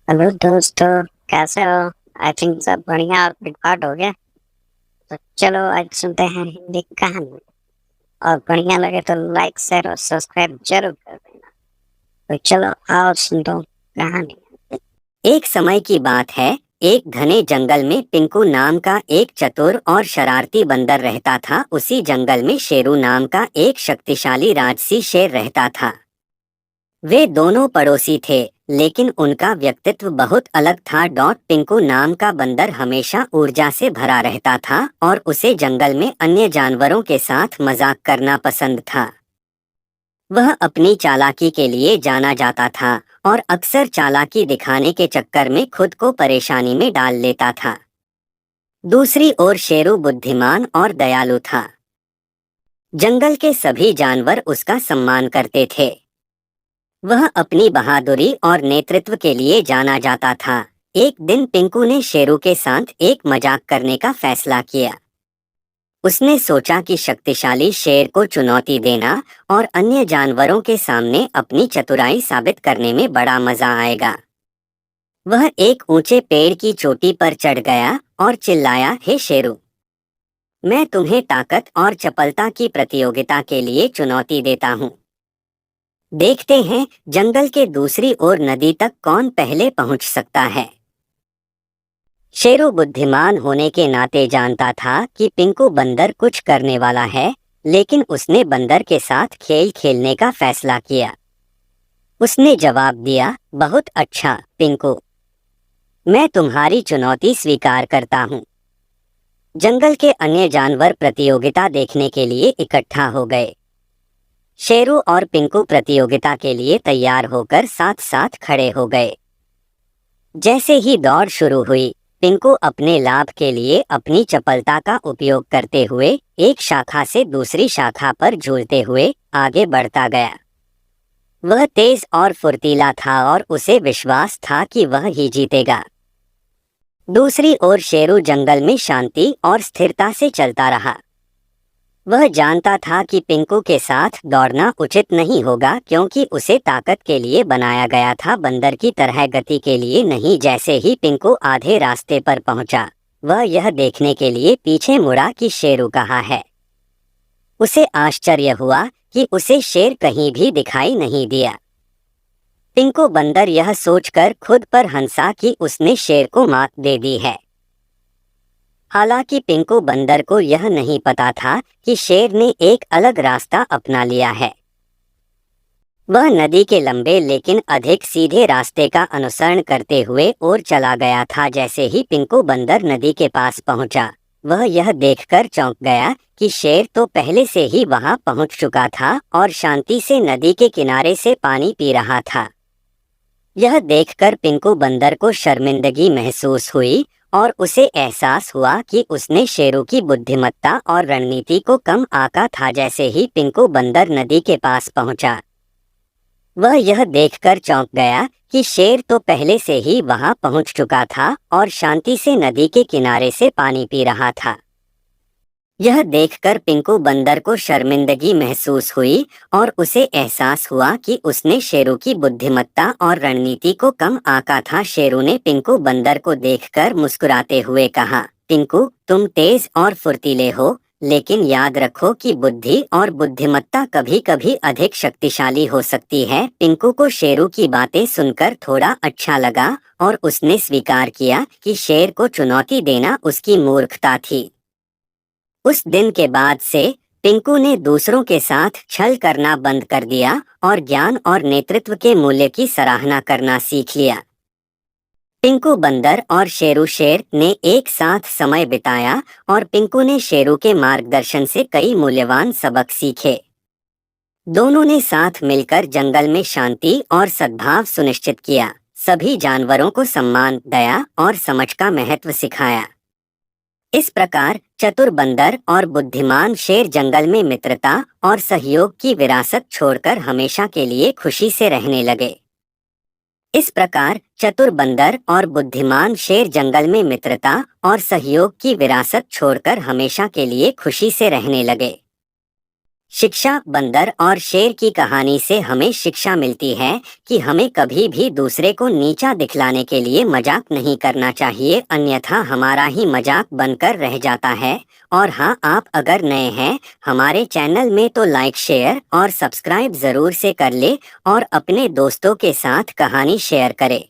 Hello दोस्तों, कैसे हो? आई थिंक सब बढ़िया और पिटपाट हो गया। तो चलो आज सुनते हैं हिंदी कहानी। और बढ़िया लगे तो लाइक शेयर और सब्सक्राइब जरूर कर देना। तो चलो आओ सुन दो कहानी। एक समय की बात है। एक घने जंगल में पिंकू नाम का एक चतुर और शरारती बंदर रहता था। उसी जंगल में शेरू नाम का एक शक्तिशाली राजसी शेर रहता था। वे दोनों पड़ोसी थे, लेकिन उनका व्यक्तित्व बहुत अलग था। पिंकू नाम का बंदर हमेशा ऊर्जा से भरा रहता था और उसे जंगल में अन्य जानवरों के साथ मजाक करना पसंद था। वह अपनी चालाकी के लिए जाना जाता था और अक्सर चालाकी दिखाने के चक्कर में खुद को परेशानी में डाल लेता था। दूसरी ओर शेरू बुद्धिमान और दयालु था। जंगल के सभी जानवर उसका सम्मान करते थे। वह अपनी बहादुरी और नेतृत्व के लिए जाना जाता था। एक दिन पिंकू ने शेरू के साथ एक मजाक करने का फैसला किया। उसने सोचा कि शक्तिशाली शेर को चुनौती देना और अन्य जानवरों के सामने अपनी चतुराई साबित करने में बड़ा मजा आएगा। वह एक ऊंचे पेड़ की चोटी पर चढ़ गया और चिल्लाया, हे शेरू, मैं तुम्हें ताकत और चपलता की प्रतियोगिता के लिए चुनौती देता हूँ। देखते हैं जंगल के दूसरी ओर नदी तक कौन पहले पहुंच सकता है। शेरू बुद्धिमान होने के नाते जानता था कि पिंकू बंदर कुछ करने वाला है, लेकिन उसने बंदर के साथ खेल खेलने का फैसला किया। उसने जवाब दिया, बहुत अच्छा पिंकू, मैं तुम्हारी चुनौती स्वीकार करता हूँ। जंगल के अन्य जानवर प्रतियोगिता देखने के लिए इकट्ठा हो गए। शेरू और पिंकू प्रतियोगिता के लिए तैयार होकर साथ साथ खड़े हो गए। जैसे ही दौड़ शुरू हुई, पिंकू अपने लाभ के लिए अपनी चपलता का उपयोग करते हुए एक शाखा से दूसरी शाखा पर झूलते हुए आगे बढ़ता गया। वह तेज और फुर्तीला था और उसे विश्वास था कि वह ही जीतेगा। दूसरी ओर शेरू जंगल में शांति और स्थिरता से चलता रहा। वह जानता था कि पिंकू के साथ दौड़ना उचित नहीं होगा, क्योंकि उसे ताकत के लिए बनाया गया था, बंदर की तरह गति के लिए नहीं। जैसे ही पिंकू आधे रास्ते पर पहुंचा, वह यह देखने के लिए पीछे मुड़ा कि शेरू कहाँ है। उसे आश्चर्य हुआ कि उसे शेर कहीं भी दिखाई नहीं दिया। पिंकू बंदर यह सोचकर खुद पर हंसा कि उसने शेर को मात दे दी है। हालांकि पिंकू बंदर को यह नहीं पता था कि शेर ने एक अलग रास्ता अपना लिया है। वह नदी के लंबे लेकिन अधिक सीधे रास्ते का अनुसरण करते हुए और चला गया था। जैसे ही पिंकू बंदर नदी के पास पहुंचा, वह यह देखकर चौंक गया कि शेर तो पहले से ही वहां पहुंच चुका था और शांति से नदी के किनारे से पानी पी रहा था। यह देखकर पिंकू बंदर को शर्मिंदगी महसूस हुई और उसे एहसास हुआ कि उसने शेरू की बुद्धिमत्ता और रणनीति को कम आंका था। जैसे ही पिंकू बंदर नदी के पास पहुंचा, वह यह देखकर चौंक गया कि शेर तो पहले से ही वहां पहुंच चुका था और शांति से नदी के किनारे से पानी पी रहा था। यह देखकर पिंकू बंदर को शर्मिंदगी महसूस हुई और उसे एहसास हुआ कि उसने शेरू की बुद्धिमत्ता और रणनीति को कम आंका था। शेरू ने पिंकू बंदर को देखकर मुस्कुराते हुए कहा, पिंकू, तुम तेज और फुर्तीले हो, लेकिन याद रखो कि बुद्धि और बुद्धिमत्ता कभी कभी अधिक शक्तिशाली हो सकती है। पिंकू को शेरू की बातें सुनकर थोड़ा अच्छा लगा और उसने स्वीकार किया कि शेर को चुनौती देना उसकी मूर्खता थी। उस दिन के बाद से पिंकू ने दूसरों के साथ छल करना बंद कर दिया और ज्ञान और नेतृत्व के मूल्य की सराहना करना सीख लिया। पिंकू बंदर और शेरू शेर ने एक साथ समय बिताया और पिंकू ने शेरू के मार्गदर्शन से कई मूल्यवान सबक सीखे। दोनों ने साथ मिलकर जंगल में शांति और सद्भाव सुनिश्चित किया, सभी जानवरों को सम्मान, दया और समझ का महत्व सिखाया। इस प्रकार चतुर बंदर और बुद्धिमान शेर जंगल में मित्रता और सहयोग की विरासत छोड़कर हमेशा के लिए खुशी से रहने लगे। इस प्रकार चतुर बंदर और बुद्धिमान शेर जंगल में मित्रता और सहयोग की विरासत छोड़कर हमेशा के लिए खुशी से रहने लगे। शिक्षा बंदर और शेर की कहानी से हमें शिक्षा मिलती है कि हमें कभी भी दूसरे को नीचा दिखलाने के लिए मजाक नहीं करना चाहिए, अन्यथा हमारा ही मजाक बनकर रह जाता है। और हाँ, आप अगर नए हैं हमारे चैनल में तो लाइक शेयर और सब्सक्राइब ज़रूर से कर ले और अपने दोस्तों के साथ कहानी शेयर करें।